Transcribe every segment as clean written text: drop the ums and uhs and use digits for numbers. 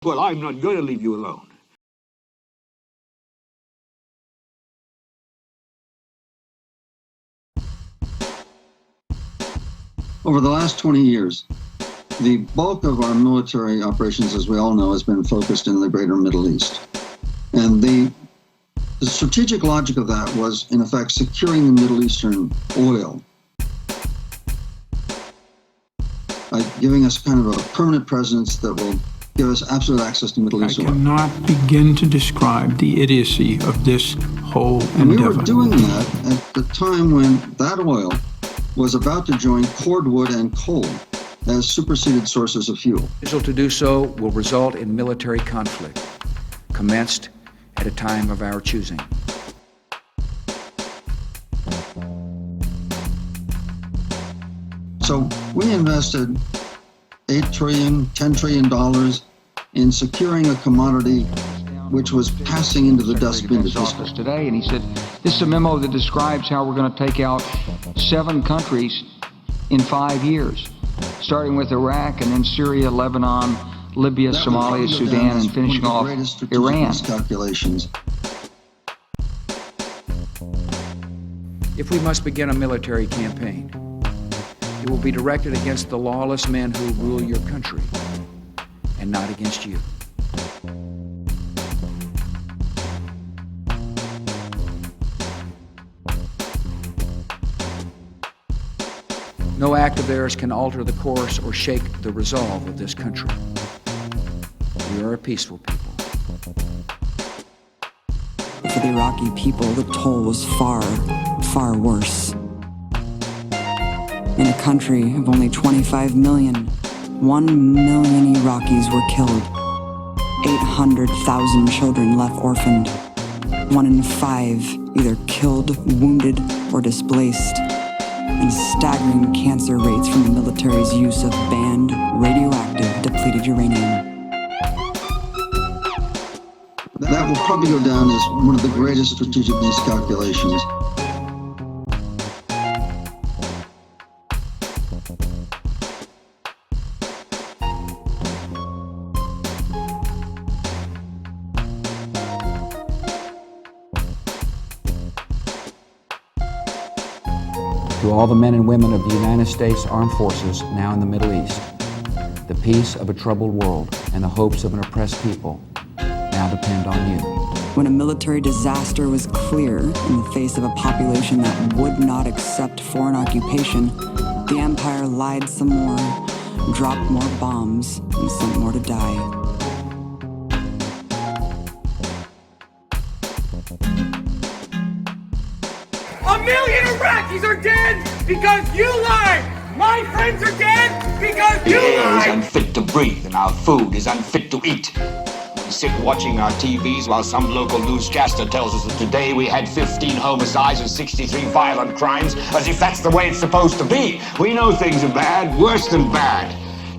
Well, I'm not going to leave you alone. Over the last 20 years, the bulk of our military operations, as we all know, has been focused in the greater Middle East. And the strategic logic of that was, in effect, securing the Middle Eastern oil, giving us kind of a permanent presence that will give us absolute access to Middle East oil. I cannot begin to describe the idiocy of this whole endeavor. And we were doing that at the time when that oil was about to join cordwood and coal as superseded sources of fuel. Refusal to do so will result in military conflict, commenced at a time of our choosing. So we invested $8 trillion, $10 trillion in securing a commodity which was passing into the dustbin of history. Today, and he said, this is a memo that describes how we're going to take out 7 countries in 5 years, starting with Iraq and then Syria, Lebanon, Libya, Somalia, Sudan, and finishing off Iran. Calculations. If we must begin a military campaign, it will be directed against the lawless men who rule your country, and not against you. No act of theirs can alter the course or shake the resolve of this country. We are a peaceful people. For the Iraqi people, the toll was far, far worse. In a country of only 25 million, 1 million Iraqis were killed. 800,000 children left orphaned. 1 in 5 either killed, wounded, or displaced. And staggering cancer rates from the military's use of banned, radioactive, depleted uranium. That will probably go down as one of the greatest strategic miscalculations. To all the men and women of the United States Armed Forces now in the Middle East, the peace of a troubled world and the hopes of an oppressed people now depend on you. When a military disaster was clear in the face of a population that would not accept foreign occupation, the empire lied some more, dropped more bombs, and sent more to die. A million Iraqis are dead because you lied! My friends are dead because you lied! The air is unfit to breathe and our food is unfit to eat. We sit watching our TVs while some local newscaster tells us that today we had 15 homicides and 63 violent crimes, as if that's the way it's supposed to be. We know things are bad, worse than bad.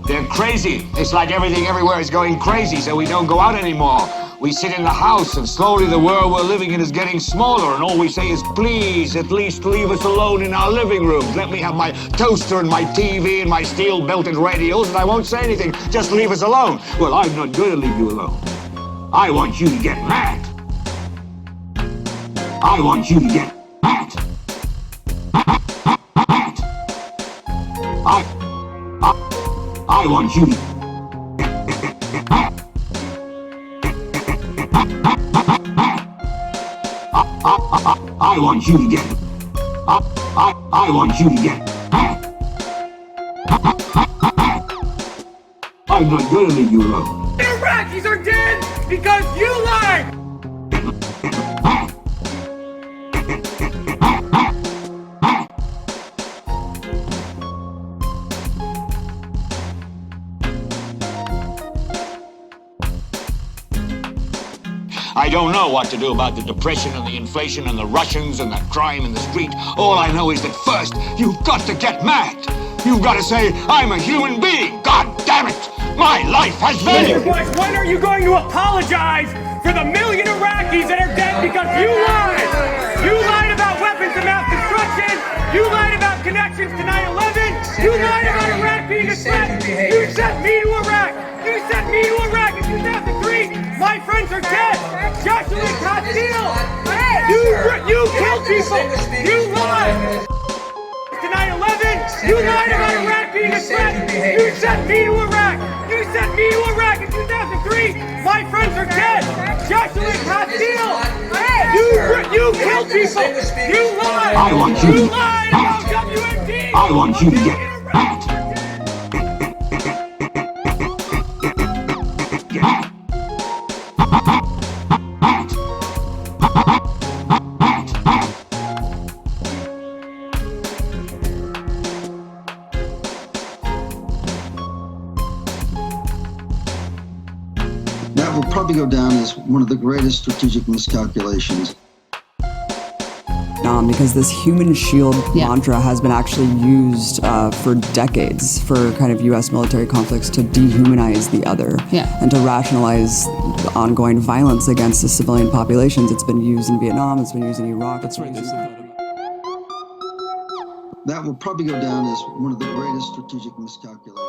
They're crazy. It's like everything everywhere is going crazy, so we don't go out anymore. We sit in the house, and slowly the world we're living in is getting smaller, and all we say is, please, at least leave us alone in our living rooms. Let me have my toaster and my TV and my steel-belted radios, and I won't say anything. Just leave us alone. Well, I'm not going to leave you alone. I want you to get mad. I want you to get mad. Mad. I want you to get mad. I want you to get I want you to get I'm not gonna leave you alone. The Iraqis are dead because you lied! I don't know what to do about the depression and the inflation and the Russians and the crime in the street. All I know is that first, you've got to get mad. You've got to say, I'm a human being. God damn it. My life has value. When are you going to apologize for the million Iraqis that are dead because you lied? You lied about weapons of mass destruction. You lied about connections to 9/11. You lied about Iraq being a threat. You sent me to Iraq. You sent me to Iraq in 2000. friends are dead. Joshua Castile, you killed people. You lied. To 9/11, you lied about Iraq being a threat. You sent me to Iraq. You sent me to Iraq in 2003. My friends are dead. Joshua Castile, you killed people. You lied. I want you to get lied about WMD. I want you to get back. That will probably go down as one of the greatest strategic miscalculations. Because this human shield mantra has been actually used for decades for kind of U.S. military conflicts to dehumanize the other and to rationalize the ongoing violence against the civilian populations. It's been used in Vietnam, it's been used in Iraq. That's right. That will probably go down as one of the greatest strategic miscalculations.